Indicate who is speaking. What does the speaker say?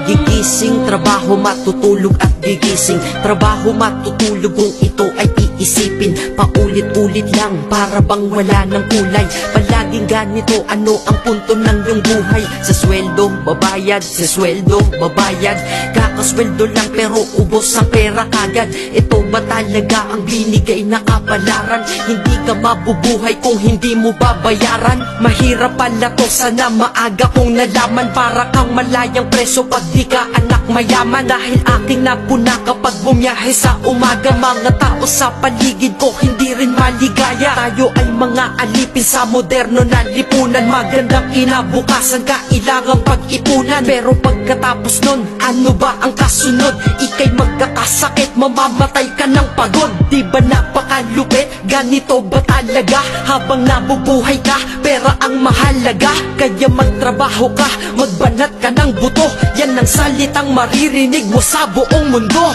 Speaker 1: gigising. Trabaho, matutulog at gigising. Trabaho, matutulog kung ito ay iisipin. Paulit-ulit lang para bang wala ng kulay. Palaging ganito, ano ang punto ng iyong buhay? Sa sweldo, babayad. Sa sweldo, babayad. Kakasweldo lang pero ubos ang pera kagad. Ito ba talaga ang binigay na kapalaran? Hindi ka mabubuhay kung hindi mo babayaran. Mahirap pala to, sana maaga kong nalaman. Para kang malayang preso pag di ka anak mayaman. Dahil aking napuna kapag bumiyahe sa umaga. Mga tao sa paligid ko hindi rin maligaya. Tayo ay mga alipin sa moderno na lipunan. Magandang kinabukasan kailangang pag-ipunan. Pero pagkatapos nun, ano ba ang kasunod? Ika'y magkakasakit, mamamatay ka ng pagod. Di ba napakalupit? Ganito ba talaga? Habang nabubuhay ka, pera ang mahalaga. Kaya magtrabaho ka, magbanat ka ng buto. Yan ang salitang maririnig mo sa buong mundo.